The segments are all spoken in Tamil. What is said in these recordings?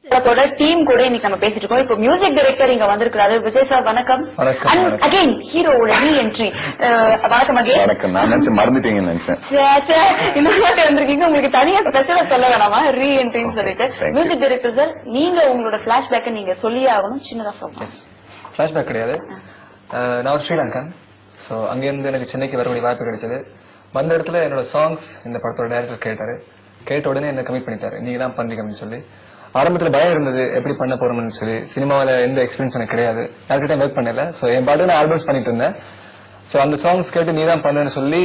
அதோட டீம் கூட இன்னைக்கு நம்ம பேசிட்டு இருக்கோம். இப்போ மியூசிக் டைரக்டர் இங்க வந்திருக்காரு. விஜய் சார் வணக்கம். அகைன் ஹீரோவோட ரீ என்ட்ரி. வணக்கம் அகைன். வணக்கம். நான் நினைச்சு மறந்துட்டீங்கன்னு நினைச்சேன். இந்த மாதிரி வந்திருக்கீங்க, உங்களுக்கு தனியா ஸ்பெஷலா சொல்ல வேணாமா ரீ என்ட்ரின்னு சொல்லிட்டு. மியூசிக் டைரக்டர் சார், நீங்க உங்களோட பிளாஷ்பேக் நீங்க சொல்லியே ஆகணும். சின்னதா சொல்லுங்க. பிளாஷ்பேக் கிடையாது, நான் ஒரு ஸ்ரீலங்கன். சோ அங்கிருந்து எனக்கு சென்னைக்கு வரக்கூடிய வாய்ப்பு கிடைச்சது. வந்த இடத்துல என்னோட சாங்ஸ் இந்த படத்தோட டைரக்டர் கேட்டாரு. கேட்ட உடனே என்ன கமிட் பண்ணிட்டாரு, நீங்க தான் பண்றீங்க அப்படின்னு சொல்லி. ஆரம்பத்துல பயம் இருந்தது, எப்படி பண்ண போறோம்னு சொல்லி. சினிமாவில எந்த எக்ஸ்பீரியன்ஸ் எனக்கு கிடையாது, யார்கிட்ட ஒர்க் பண்ணல. சோ என் பாட்டு நான் ஆல்பம்ஸ் பண்ணிட்டு இருந்தேன். சோ அந்த சாங்ஸ் கேட்டு நீ தான் பண்ணுன்னு சொல்லி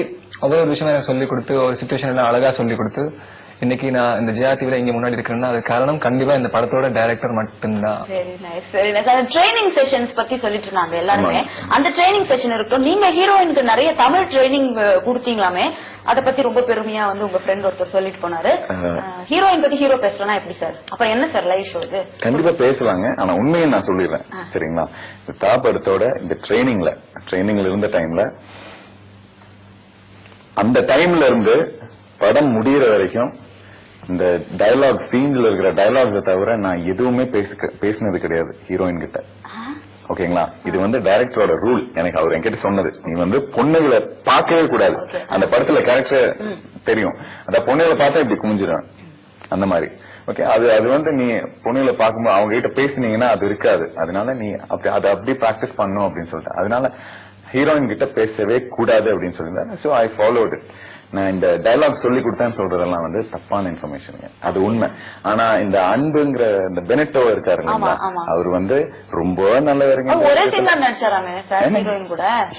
ஒவ்வொரு விஷயம் எனக்கு சொல்லி கொடுத்து, ஒரு சிச்சுவேஷன் எல்லாம் அழகா சொல்லி கொடுத்து, இன்னைக்கு நான் இந்த ஜியா டிவில இங்க முன்னாடி இருக்கிறேன்னா அது காரணம் கண்டிப்பா இந்த படத்தோட டைரக்டர் மட்டும்தான். ட்ரைனிங் செஷன்ஸ் பத்தி சொல்லிட்டு இருந்தாங்க எல்லாருமே. அந்த ட்ரைனிங் செஷன் இருக்கட்டும், நீங்க ஹீரோயினுக்கு நிறைய தமிழ் ட்ரைனிங் கொடுத்தீங்களாமே, அத பத்தி ரொம்ப பெருமையா உங்க ஃப்ரெண்ட் ஒருத்தர் சொல்லிட்டு போனாரு. ஹீரோயின் பத்தி ஹீரோ பேசலாம் எப்படி சார்? அப்புறம் என்ன சார் லைவ் ஷோ இது? கண்டிப்பா பேசுவாங்க, ஆனா உண்மையை நான் சொல்லிடுறேன் சரிங்களா. இந்த தாப்படத்தோட இந்த ட்ரைனிங்ல இருந்த டைம்ல, அந்த டைம்ல இருந்து படம் முடிகிற வரைக்கும் இந்த டயலாக் சீன்ஸ்ல இருக்கிற டயலாக்ஸை தவிர நான் எதுவுமே பேசினது கிடையாது ஹீரோயின் கிட்ட. ஓகேங்களா, இது டைரக்டரோட ரூல். எனக்கு அவர் என்கிட்ட சொன்னது, நீ பொண்ணுகளை பார்க்கவே கூடாது. அந்த படத்துல கேரக்டர் தெரியும், அந்த பொண்ணுகளை பார்த்தா இப்படி குமிஞ்சிடும் அந்த மாதிரி. ஓகே, அது நீ பொண்ணுகளை பார்க்கும்போது அவங்க கிட்ட பேசினீங்கன்னா அது இருக்காது. அதனால நீ அதை அப்படி பிராக்டிஸ் பண்ணும் அப்படின்னு சொல்லிட்டு, அதனால ஹீரோயின் கிட்ட பேசவே கூடாது அப்படின்னு சொல்லியிருந்தேன். So I followed it. நான் இந்த டயலாக் சொல்லி கொடுத்தேன்னு சொல்றதெல்லாம் தப்பான இன்ஃபர்மேஷன், அது உண்மை. ஆனா இந்த அன்புங்கிற இந்த பெனட்டோ இருக்காரு, அவர் ரொம்ப நல்லவருங்க.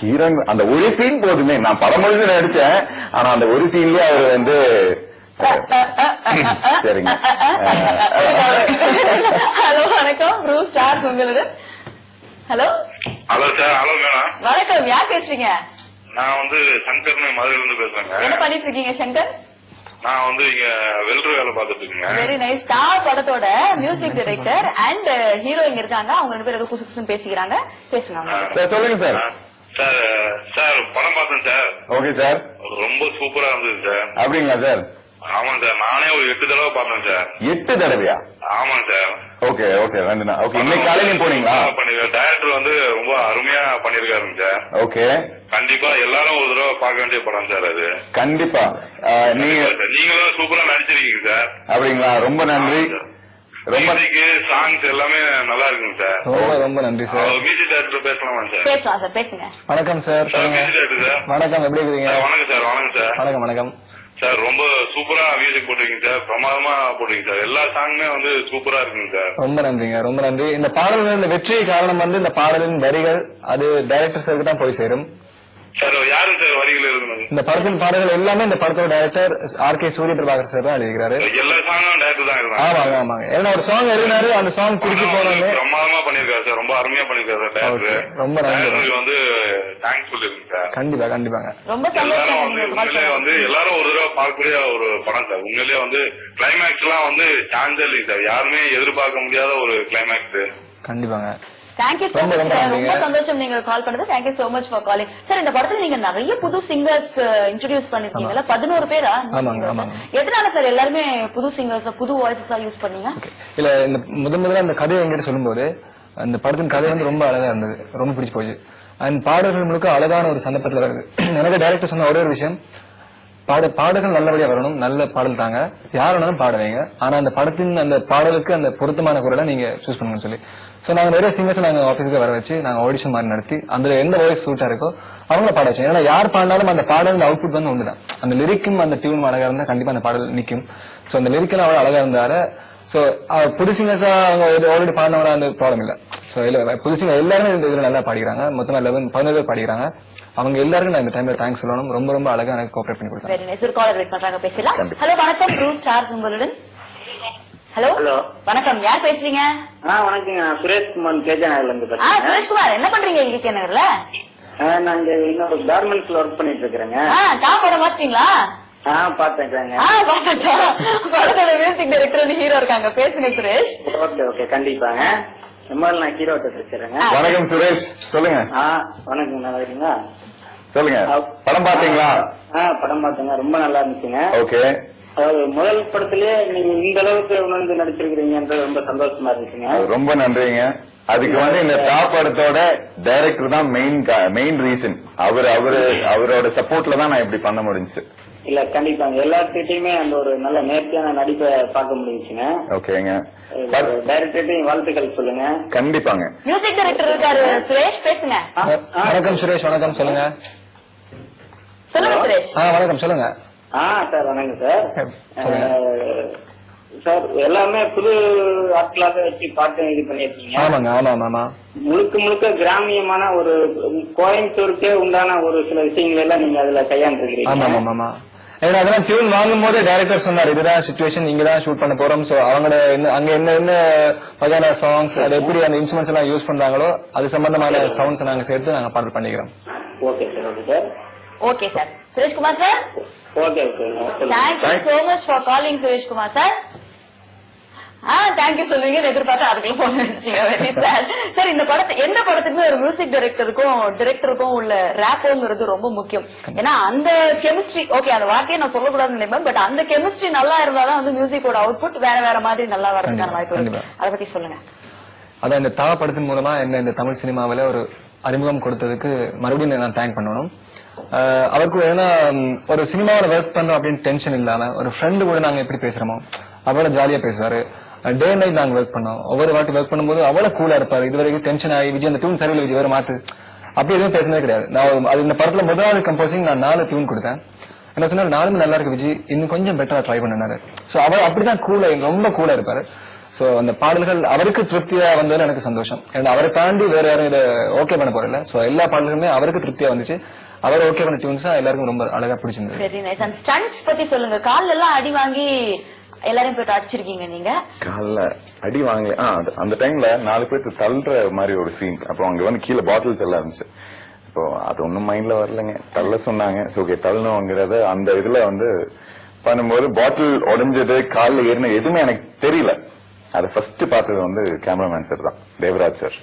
ஹீரோயின் அந்த ஒரு சீன் போதுமே, நான் படம் முழுது நடிச்சேன். ஆனா அந்த ஒரு சீன்லயே அவர் சரிங்க. ஹலோ வணக்கம், ப்ரூஸ் ஸ்டார் உங்களோட. Hello hello sir. Hello madam. வணக்கம், யார் பேசுறீங்க? நான் சங்கர் மதுரையில இருந்து பேசுறேங்க. என்ன பண்ணிட்டு இருக்கீங்க சங்கர்? நான் இங்க வெல்டர் வேலை பார்த்துட்டு இருக்கேங்க. Very nice. ஸ்டார் படத்தோட மியூசிக் டைரக்டர் அண்ட் ஹீரோயின் இருக்காங்க. அவங்க ரெண்டு பேரும் குசு பேசிக்கிறாங்க, பேசுங்க. சொல்லுங்க சார். சார் படம் பார்த்தேன் சார். Okay sir. ரொம்ப சூப்பரா இருந்தது சார். அப்படிங்களா சார்? ஆமாங்க சார், நானே ஒரு 8 தடவை பார்த்தேன் சார். 8 தடவையா? ஆமாங்க சார். Okay okay. ஓகே, இன்னைக்கு காலையில போனீங்களா? டைரக்டர் ரொம்ப அருமையா பண்ணிருக்காருங்க சார். ஓகே, கண்டிப்பா எல்லாரும் ஒரு தடவை பார்க்க வேண்டிய படம் சார் அது. கண்டிப்பா. நீங்களும் சூப்பரா நடிச்சிருக்கீங்க சார். அப்படிங்களா? ரொம்ப நன்றி. ரொம்ப சாங்ஸ் எல்லாமே நல்லா இருக்குங்க சார். ரொம்ப நன்றி சார். மியூசிக் டைரக்டர் பேசலாமா சார்? பேசலாம் சார், பேசுங்க. வணக்கம் சார். Music director sir. வணக்கம், எப்படி இருக்கீங்க? வணக்கம் சார். வணக்கம் சார். வணக்கம் வணக்கம் சார். ரொம்ப சூப்பரா மியூசிக் போட்டிருக்கீங்க சார், பிரமாதமா போட்டிருக்கீங்க சார். எல்லா சாங்குமே சூப்பரா இருக்குங்க சார். ரொம்ப நன்றிங்க, ரொம்ப நன்றி. இந்த பாடல்கள், இந்த வெற்றி காரணம் இந்த பாடலின் வரிகள் அது டைரக்டர் சாருக்கு தான் போய் சேரும் சார். யாரு சார் வரிகள் எழுதுனது? இந்த படத்தின் பாடல்கள் எல்லாமே இந்த படத்தோட டைரக்டர் ஆர்.கே. சூரிய பிரபாகர் சார் தான் எழுதிக்கிறாரு. எல்லா சாங்கும் டைரக்டர் தான் எழுதுறாங்க. ஆமாங்க ஆமாங்க. ஏன்னா ஒரு சாங் எழுதினாரு, அந்த சாங் பிடிச்சி போனாங்க. பிரமாதமா பண்ணிருக்காரு சார், ரொம்ப அருமையா பண்ணிருக்காரு சார் டைரக்டர். ரொம்ப நன்றி. தேங்க்ஸ் சொல்லிருக்கேன் சார். கண்டிப்பா கண்டிப்பாங்க. ரொம்ப சந்தோஷம். உண்மையிலே எல்லாரும் ஒரு தடவை பார்க்கக்கூடிய ஒரு படம் சார். உண்மையிலே கிளைமேக்ஸ் எல்லாம் சான்ஸ் இல்லைங்க சார். யாருமே எதிர்பார்க்க முடியாத ஒரு கிளைமேக்ஸ். கண்டிப்பாங்க. Thank you so much sir. ரொம்ப சந்தோஷம் நீங்க கால் பண்ணது. Thank you so much for calling sir. இந்த படத்துல நீங்க நிறைய புது சிங்கர்ஸ் இன்ட்ரோடியூஸ் பண்ணிருக்கீங்கல்ல, 11 பேரா? எதனால சார் எல்லாருமே புது சிங்கர்ஸ், புது வாய்ஸஸா யூஸ் பண்ணீங்க? இல்ல, இந்த முதல்ல அந்த கதையை எங்கிட்ட சொல்லும்போது அந்த படத்தின் கதை ரொம்ப அழகா இருந்தது, ரொம்ப பிடிச்சு போச்சு. அண்ட் பாடல்கள் முழுக்க அழகான ஒரு சந்தர்ப்பத்தில் வருது. எனக்கு டைரக்டர் சொன்ன ஒரே ஒரு விஷயம், பாடல்கள் நல்லபடியா வரணும், நல்ல பாடல் தாங்க, யார் வேணாலும் பாட வைங்க, ஆனா அந்த படத்தின் அந்த பாடலுக்கு அந்த பொருத்தமான குரலை நீங்க சூஸ் பண்ணுங்கன்னு சொல்லி. சோ நாங்க நிறைய சிங்கர்ஸ் நாங்க ஆபீஸ்க்கு வர வச்சு நாங்க ஆடிஷன் மாதிரி நடத்தி அதுல எந்த வாய்ஸ் சூட்டா இருக்கோ அவங்கள பாட வச்சோம். ஏன்னா யார் பாடினாலும் அந்த பாடல் அவுட்புட் ஒண்ணுதான். அந்த லிரிக்கும் அந்த டியூன் அழகா இருந்தா கண்டிப்பா அந்த பாடல் நிக்கும். சோ அந்த லிரிக்கெல்லாம் அவ்வளவு அழகா இருந்தாரு. சோ புது சிங்கர்ஸா அவங்க ஆல்ரெடி பாடினவங்க அந்த ப்ராப்ளம் இல்ல. சோ புது சிங்கர் எல்லாருமே இந்த இதுல நல்லா பாடிக்கிறாங்க. மொத்தமா 11 பேர் பாடிக்கிறாங்க. அவங்க எல்லாருக்கும் நான் இந்த டைம்ல தேங்க்ஸ் சொல்லணும். ரொம்ப ரொம்ப அழகா எனக்கு கோஆபரேட் பண்ணி கொடுத்தாங்க. Very nice. ஒரு காலர் வெயிட் பண்றாங்க, பேசலாம். ஹலோ வணக்கம், ப்ரூஸ் ஸ்டார் உங்களுடன். ஹலோ வணக்கம், யார் பேசுறீங்க? வணக்கங்க, சுரேஷ் குமார் கேஜே நகர்ல இருந்து பேசுறேன். சுரேஷ் குமார், என்ன பண்றீங்க இங்க கே நகர்ல? நாங்க இன்னொரு கார்மெண்ட்ஸ்ல ஒர்க் பண்ணிட்டு இருக்கிறேங்க. காப்பட மாட்டீங்களா? பாத்துக்கங்க. படத்தோட மியூசிக் டைரக்டர் ஹீரோ இருக்காங்க, பேசுங்க சுரேஷ். ஓகே ஓகே, கண்டிப்பாங்க. நான் ஹீரோ பேசுறேங்க. வணக்கம் சுரேஷ், சொல்லுங்க. வணக்கம், நல்லா இருக்கீங்களா? சொல்லுங்க. படம் பாத்தீங்களா? படம் பார்த்தேங்க, ரொம்ப நல்லா இருந்துச்சுங்க. ஓகே. அதாவது முதல் படத்திலேயே நீங்க இந்த அளவுக்கு உணர்ந்து நடிச்சிருக்கிறீங்கன்றது ரொம்ப சந்தோஷமா இருந்துச்சுங்க. ரொம்ப நன்றிங்க. அதுக்கு வந்து இந்த படத்தோட டைரக்டர் தான் மெயின் ரீசன். அவரோட சப்போர்ட்ல தான் நான் இப்படி பண்ண முடிஞ்சுச்சு. இல்ல கண்டிப்பாங்க, எல்லாத்துக்கிட்டையுமே அந்த ஒரு நல்ல நேர்த்தியான நடிப்பை பார்க்க முடிஞ்சுங்க. ஓகேங்க, டைரக்டர்ட்டையும் வாழ்த்துக்கள் சொல்லுங்க. கண்டிப்பாங்க. மியூசிக் டைரக்டர் இருக்காரு சுரேஷ், பேசுங்க. வணக்கம் சுரேஷ். வணக்கம், சொல்லுங்க. சொல்லுங்க சுரேஷ். வணக்கம், சொல்லுங்க. சார் வணக்கம் சார். சார் எல்லாமே புது ஆட்களாக வச்சு பாட்டு இது பண்ணிருக்கீங்க. ஆமாங்க, ஆமா. முழுக்க முழுக்க கிராமியமான ஒரு கோயம்புத்தூருக்கே உண்டான ஒரு சில விஷயங்கள் எல்லாம் நீங்க அதுல கையாண்டுருக்கீங்க. ஆமா. ஏன்னா அதெல்லாம் டியூன் வாங்கும் போது டைரக்டர் சொன்னார், இதுதான் சிச்சுவேஷன், இங்க தான் ஷூட் பண்ண போறோம். சோ அவங்களோட அங்க என்ன வகையான சாங்ஸ், அது எப்படி அந்த இன்ஸ்ட்ருமெண்ட்ஸ் எல்லாம் யூஸ் பண்றாங்களோ அது சம்பந்தமான சவுண்ட்ஸ் நாங்க சேர்த்து நாங்க பாடல் பண்ணிக்கிறோம். Okay sir. Okay sir. Okay sir. Suresh Kumar sir, okay sir. Thank you so much for calling Suresh Kumar sir. Thank you சொல்லுவீங்கன்னு எதிர்பார்த்து அதுக்குள்ள போன் வச்சிட்டீங்க. Very sir. சார், இந்த படத்தை எந்த படத்துக்குமே ஒரு மியூசிக் டைரக்டருக்கும் உள்ள ரேப்போங்கிறது ரொம்ப முக்கியம். ஏன்னா அந்த கெமிஸ்ட்ரி, ஓகே அந்த வார்த்தையை நான் சொல்லக்கூடாதுன்னு நினைப்பேன், பட் அந்த கெமிஸ்ட்ரி நல்லா இருந்தாதான் வந்து மியூசிக்கோட அவுட்புட் வேற மாதிரி நல்லா வரதுக்கான வாய்ப்பு இருக்கு. அதை பத்தி சொல்லுங்க. அதான் இந்த படத்தின் மூலமா என்ன இந்த தமிழ் சினிமாவில ஒரு அறிமுகம் கொடுத்ததுக்கு மறுபடியும் நான் தேங்க் பண்ணணும். அவருக்கு ஏன்னா ஒரு சினிமாவில ஒர்க் பண்றோம் அப்படின்னு டென்ஷன் இல்லாம ஒரு ஃப்ரெண்டு கூட நாங்க எப்படி பேசுறோமோ அவ்வளவு ஜாலியா பேசுவாரு. டே நைட் நாங்க ஒர்க் பண்ணோம். ஒவ்வொரு வாட்டி ஒர்க் பண்ணும்போது அவ்வளவு கூலா இருப்பாரு. இது வரைக்கும் டென்ஷன் ஆகி விஜய் அந்த டியூன் சரியில்லை, விஜய் வேற மாத்து அப்படி எதுவும் பேசினதே கிடையாது. நான் அது இந்த படத்துல முதலாவது கம்போசிங் நான் 4 டியூன் கொடுத்தேன். என்ன சொன்னாரு, 4 நல்லா இருக்கு விஜய், இன்னும் கொஞ்சம் பெட்டரா ட்ரை பண்ணாரு. சோ அவர் அப்படிதான் கூலா, ரொம்ப கூலா இருப்பாரு. சோ அந்த பாடல்கள் அவருக்கு திருப்தியா வந்ததுல எனக்கு சந்தோஷம். ஏன்னா அவரை தாண்டி வேற யாரும் இதை ஓகே பண்ண போறதில்ல. சோ எல்லா பாடல்களுமே அவருக்கு திருப்தியா வந்துச்சு. அவர் ஓகே பண்ண டியூன்ஸா எல்லாருக்கும் ரொம்ப அழகா பிடிச்சிருந்தது. Very nice. அந்த ஸ்டண்ட்ஸ் பத்தி சொல்லுங்க. கால்ல எல்லாம் அடி வாங்கி எல்லாரும் போயிட்டு அடிச்சிருக்கீங்க நீங்க? கால்ல அடி வாங்கல. அந்த டைம்ல 4 பேருக்கு தள்ளுற மாதிரி ஒரு சீன். அப்புறம் அங்க வந்து கீழே பாட்டில்ஸ் எல்லாம் இருந்துச்சு. இப்போ அது ஒன்னும் மைண்ட்ல வரலங்க. தள்ள சொன்னாங்க. ஓகே தள்ளணுங்கிறத அந்த இதுல வந்து பண்ணும்போது பாட்டில் உடைஞ்சது, கால்ல ஏறின எதுவுமே எனக்கு தெரியல. அதை ஃபர்ஸ்ட் பார்த்தது வந்து கேமராமேன் சார் தான், தேவராஜ் சார்.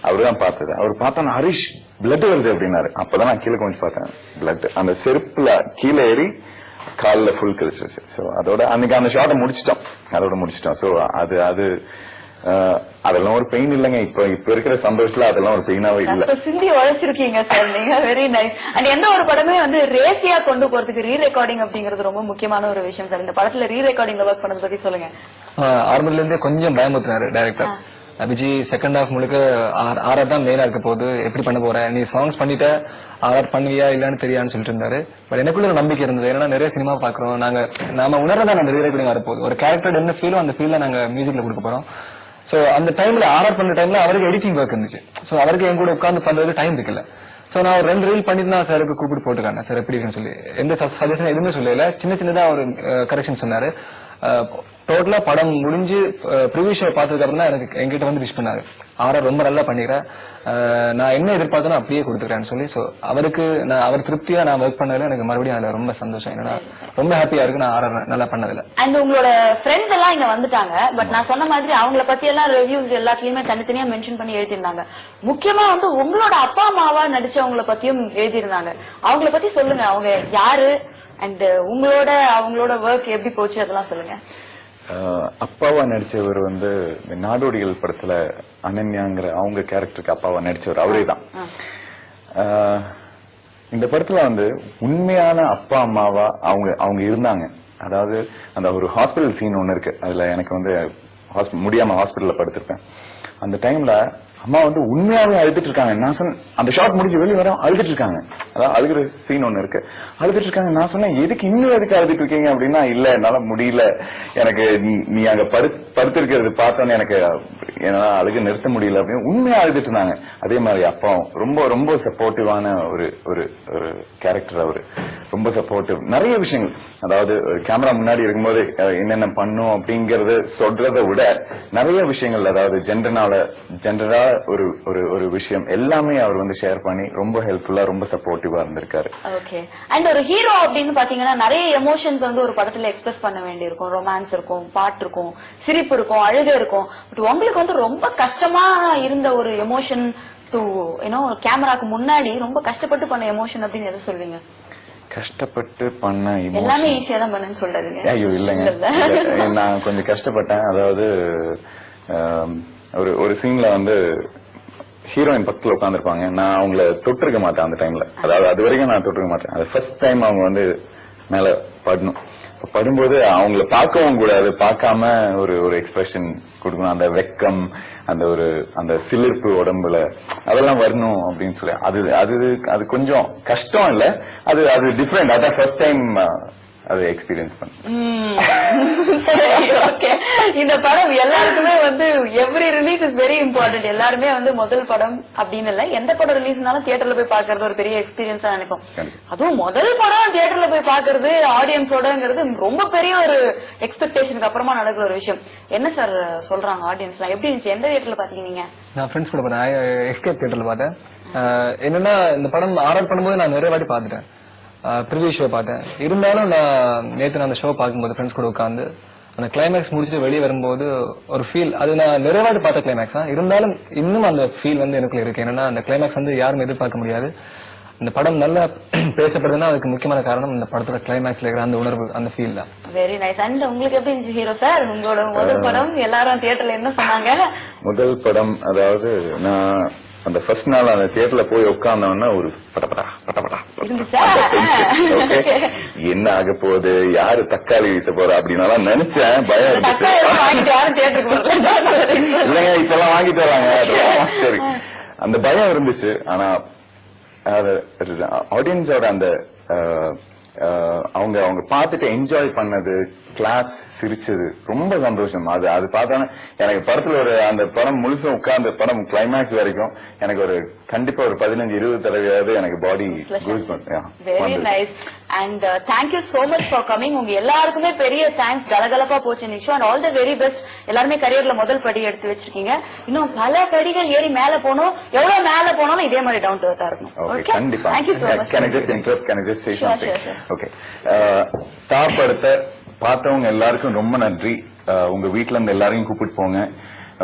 அவருதான் பார்த்தது. அவர் பார்த்தா ஹரிஷ் பிளட் வருது அப்படின்னாரு. அப்பதான் நான் கீழே கொஞ்சம் பார்த்தேன். பிளட் அந்த செருப்புல கீழே ஏறி கால்ல ஃபுல் கழிச்சிருச்சு. சோ அதோட அன்னைக்கு அந்த ஷாட்டை முடிச்சிட்டோம். சோ அது அதெல்லாம் ஒரு பெயின் இல்லைங்க. இப்ப இருக்கிற சந்தோஷத்துல அதெல்லாம் ஒரு பெயினாவே இல்ல. சிந்தி உழைச்சிருக்கீங்க சார் நீங்க. Very nice. அண்ட் எந்த ஒரு படமே வந்து ரேசியா கொண்டு போறதுக்கு ரீ ரெக்கார்டிங் அப்படிங்கிறது ரொம்ப முக்கியமான ஒரு விஷயம் சார். இந்த படத்துல ரீ ரெக்கார்டிங்ல ஒர்க் பண்ணதை பத்தி சொல்லுங்க. ஆரம்பத்துல இருந்தே கொஞ்சம் பயமுறுத்தினாரு டைரக்டர். விஜய் செகண்ட் ஹாஃப் முழுக்க ஆர்ஆர் தான் மெயினா இருக்க போகுது, எப்படி பண்ண போற, நீ சாங்ஸ் பண்ணிட்ட ஆர்ஆர் பண்ணுவியா இல்லன்னு தெரியான்னு சொல்லிட்டு இருந்தாரு. பட் எனக்குள்ள ஒரு நம்பிக்கை இருந்தது. ஏன்னா நிறைய சினிமா பாக்குறோம், நாம உணர்றதான் அந்த ரீ ரெக்கார்டிங் வரப்போகுது. ஒரு கேரக்டர் என்ன ஃபீலோ அந்த ஃபீல்ல நாங்க மியூசிக்ல கொடுக்க போறோம். சோ அந்த டைம்ல ஆர்ஆர் பண்ற டைம்ல அவருக்கு எடிட்டிங் ஒர்க் இருந்துச்சு. சோ அவருக்கு என் கூட உட்கார்ந்து பண்றது டைம் இருக்குல்ல. சோ நான் ஒரு 2 ரீல் பண்ணிட்டு தான் சாருக்கு கூப்பிட்டு போட்டுக்காங்க. சார் எப்படி இருக்குன்னு சொல்லி எந்த சஜஷன் எதுவுமே சொல்லல. சின்னதா ஒரு கரெக்ஷன் சொன்னாரு. டோட்டலா படம் முடிஞ்சு ப்ரிவியூ ஷோ பார்த்ததுக்கு அப்புறம் தான் எனக்கு என்கிட்ட வந்து விஷ் பண்ணாரு, ஆர்ஆர் ரொம்ப நல்லா பண்ணிக்கிறேன், நான் என்ன எதிர்பார்த்தனோ அப்படியே கொடுத்துக்கிறேன்னு சொல்லி. சோ அவருக்கு அவர் திருப்தியா நான் ஒர்க் பண்ணதுல எனக்கு மறுபடியும் அதுல ரொம்ப சந்தோஷம். என்னன்னா ரொம்ப ஹாப்பியா இருக்கு நான் ஆர்ஆர் நல்லா பண்ணதுல. அண்ட் உங்களோட ஃப்ரெண்ட்ஸ் எல்லாம் இங்க வந்துட்டாங்க. பட் நான் சொன்ன மாதிரி அவங்கள பத்தி எல்லாம் ரிவ்யூஸ் எல்லாத்துலயுமே தனித்தனியா மென்ஷன் பண்ணி எழுதியிருந்தாங்க. முக்கியமா வந்து உங்களோட அப்பா அம்மாவா நடிச்சவங்கள பத்தியும் எழுதியிருந்தாங்க. அவங்கள பத்தி சொல்லுங்க. அவங்க யாரு அண்ட் அவங்களோட ஒர்க் எப்படி போச்சு அதெல்லாம் சொல்லுங்க. அப்பாவா நடிச்சவர் வந்து நாடோடிகள் படத்துல அனன்யாங்கிற அவங்க கேரக்டருக்கு அப்பாவா நடிச்சவர் அவரே தான். இந்த படத்துல வந்து உண்மையான அப்பா அம்மாவா அவங்க இருந்தாங்க. அதாவது அந்த ஒரு ஹாஸ்பிட்டல் சீன் ஒண்ணு இருக்கு. அதுல எனக்கு வந்து முடியாம ஹாஸ்பிட்டல்ல படுத்திருப்பேன். அந்த டைம்ல அம்மா வந்து உண்மையாவே அழுதுட்டு இருக்காங்க. நான் சொன்ன அந்த ஷாட் முடிஞ்சு வெளியே வர அழுதுட்டு இருக்காங்க. அதாவது அழுகிற சீன் ஒண்ணு இருக்கு, அழுதுட்டு இருக்காங்க. நான் சொன்னேன் எதுக்கு அழுதுட்டு இருக்கீங்க அப்படின்னா, இல்ல என்னால முடியல, எனக்கு நீ அங்க படுத்திருக்கிறது பார்த்தோன்னு எனக்கு என்னால அழுக நிறுத்த முடியல அப்படின்னு உண்மையா அழுதுட்டு இருந்தாங்க. அதே மாதிரி அப்பாவும் ரொம்ப ரொம்ப சப்போர்ட்டிவான ஒரு கேரக்டர். அவரு ரொம்ப சப்போர்ட்டிவ். நிறைய விஷயங்கள், அதாவது கேமரா முன்னாடி இருக்கும்போது என்னென்ன பண்ணும் அப்படிங்கறது சொல்றதை விட நிறைய விஷயங்கள், அதாவது ஜென்ரலா ஒரு விஷயம் எல்லாமே அவர் வந்து ஷேர் பண்ணி ரொம்ப ஹெல்ப்ஃபுல்லா ரொம்ப சப்போர்ட்டிவா இருந்திருக்காரு. ஓகே. அண்ட் ஒரு ஹீரோ அப்படின்னு பாத்தீங்கன்னா நிறைய எமோஷன்ஸ் வந்து ஒரு படத்துல எக்ஸ்பிரஸ் பண்ண வேண்டி இருக்கும். ரொமான்ஸ் இருக்கும், பாட்டு இருக்கும், சிரிப்பு இருக்கும், அழுகை இருக்கும். பட் உங்களுக்கு வந்து ரொம்ப கஷ்டமா இருந்த ஒரு எமோஷன் டு கேமராக்கு முன்னாடி ரொம்ப கஷ்டப்பட்டு பண்ண எமோஷன் அப்படின்னு எதை சொல்வீங்க? கஷ்டப்பட்டு பண்ண எல்லாமே emotion. ஈஸியா தான் பண்ணுன்னு சொல்றாருங்க. ஐயோ இல்லைங்க, நான் கொஞ்சம் கஷ்டப்பட்டேன். அதாவது ஒரு சீன்ல வந்து ஹீரோயின் பக்கத்துல உட்காந்துருப்பாங்க, நான் அவங்கள தொட்டிருக்க மாட்டேன் அந்த டைம்ல. அதாவது அது வரைக்கும் நான் தொட்டிருக்க மாட்டேன். அது ஃபர்ஸ்ட் டைம் அவங்க வந்து மேல படணும். படும்போது அவங்கள பார்க்கவும் கூடாது, பார்க்காம ஒரு எக்ஸ்பிரஷன் கொடுக்கணும். அந்த வெக்கம், அந்த சிலிர்ப்பு உடம்புல அதெல்லாம் வரணும் அப்படின்னு சொல்லி அது கொஞ்சம் கஷ்டம் இல்ல, அது டிஃபரெண்ட். அதான் ஃபர்ஸ்ட் டைம் அதை எக்ஸ்பீரியன்ஸ் பண்ணேன். இந்த படம் எல்லாருக்குமே வந்து every release is very important. எல்லாருமே வந்து முதல் படம் அப்படின்னு இல்ல, எந்த படம் ரிலீஸ்னாலும் தியேட்டர்ல போய் பாக்குறது ஒரு பெரிய எக்ஸ்பீரியன்ஸா நினைக்கும். அதுவும் முதல் படம் தியேட்டர்ல போய் பாக்குறது ஆடியன்ஸோடங்கிறது ரொம்ப பெரிய ஒரு எக்ஸ்பெக்டேஷனுக்கு அப்புறமா நடக்கிற ஒரு விஷயம். என்ன சார் சொல்றாங்க ஆடியன்ஸ்? எப்படி இருந்துச்சு? எந்த தியேட்டர்ல பாத்தீங்க நீங்க? நான் ஃப்ரெண்ட்ஸ் கூட பார்த்தேன், எஸ்கேப் தியேட்டர்ல பார்த்தேன். என்னன்னா இந்த படம் ஆர்டர் பண்ணும்போது நான் நிறைய வாட்டி பாத்துட்டேன், ப்ரிவியூ ஷோ பார்த்தேன். இருந்தாலும் நான் நேற்று அந்த ஷோ பார்க்கும்போது ஃப்ரெண்ட்ஸ் கூட உட்காந்து அந்த கிளைமேக்ஸ் முடிச்சுட்டு வெளியே வரும்போது ஒரு ஃபீல், அது நான் நிறைய வாட்டி பார்த்த கிளைமேக்ஸ் தான், இருந்தாலும் இன்னும் அந்த ஃபீல் வந்து எனக்குள்ள இருக்கு. என்னன்னா அந்த கிளைமேக்ஸ் வந்து யாரும் எதிர்பார்க்க முடியாது. இந்த படம் நல்லா பேசப்படுதுன்னா அதுக்கு முக்கியமான காரணம் இந்த படத்துல கிளைமேக்ஸ்ல இருக்கிற அந்த உணர்வு, அந்த ஃபீல் தான். Very nice. அண்ட் உங்களுக்கு எப்படி இருந்துச்சு ஹீரோ சார்? உங்களோட முதல் படம் எல்லாரும் தியேட்டர்ல என்ன சொன்னாங்க? முதல் படம் அதாவது நான் அந்த ஃபர்ஸ்ட் நாள் அந்த தியேட்டர்ல போய் உட்கார்ந்தோன்னா ஒரு படப்படா என்ன ஆக போகுது, யாரு தக்காளி வீச போறா அப்படின்னு நினைச்சேன். பயம் இருந்துச்சு. இல்லைங்க, இப்பெல்லாம் வாங்கிட்டு வராங்க, சரி, அந்த பயம் இருந்துச்சு. ஆனா ஆடியன்ஸோட அந்த அவங்க பார்த்துட்டு என்ஜாய் பண்ணது, கிளாப்ஸ், சிரிச்சது, ரொம்ப சந்தோஷம். அது பார்த்தானே எனக்கு படத்துல அந்த படம் முழுசும் உட்கார்ந்து படம் கிளைமேக்ஸ் வரைக்கும் எனக்கு கண்டிப்பா ஒரு 15-20 தடவையாவது எனக்கு பாடி very nice. And thank you so much for coming. உங்க எல்லாருக்குமே பெரிய தேங்க்ஸ். கலகலப்பா போச்சு Nisha. And all the very best. எல்லாருமே கரியர்ல முதல் படி எடுத்து வச்சிருக்கீங்க. இன்னும் பல படிகள் ஏறி மேல போகணும். எவ்வளவு மேல போனாலும் இதே மாதிரி டவுன் டு எர்த்தா இருக்கணும். கண்டிப்பா. Thank you so much. Can I just say something? Okay. படத்தை பார்த்தவங்க எல்லாருக்கும் ரொம்ப நன்றி. உங்க வீட்டுல இருந்து எல்லாரையும் கூப்பிட்டு போங்க,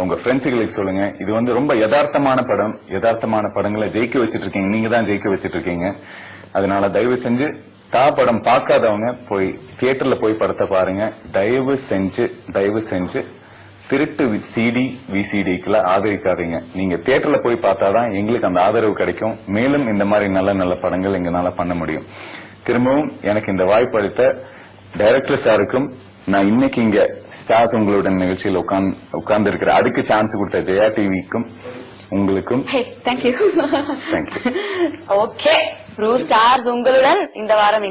உங்க ஃப்ரெண்ட்ஸுகளுக்கு சொல்லுங்க. இது வந்து ரொம்ப யதார்த்தமான படம். யதார்த்தமான படங்களை ஜெயிக்க வச்சிட்டு இருக்கீங்க, நீங்க தான் ஜெயிக்க வச்சிட்டு இருக்கீங்க. அதனால தயவு செஞ்சு படம் பார்க்காதவங்க போய் தியேட்டர்ல போய் படத்தை பாருங்க. தயவு செஞ்சு திருட்டு சிடி விசிடிக்குள்ள ஆதரிக்காதீங்க. நீங்க தியேட்டர்ல போய் பார்த்தாதான் எங்களுக்கு அந்த ஆதரவு கிடைக்கும். மேலும் இந்த மாதிரி நல்ல நல்ல படங்கள் எங்களால பண்ண முடியும். திரும்பவும் எனக்கு இந்த வாய்ப்பு அளித்த டைரக்டர் சாருக்கும், நான் இன்னைக்கு இங்க ஸ்டார்ஸ் உங்களுடன் நிகழ்ச்சியில் உட்கார்ந்து இருக்கிற அதுக்கு சான்ஸ் கொடுத்த ஜெயா டிவிக்கும் உங்களுக்கும் தேங்க்யூ. ஓகே, ஸ்டார்ஸ் உங்களுடன் இந்த வாரம்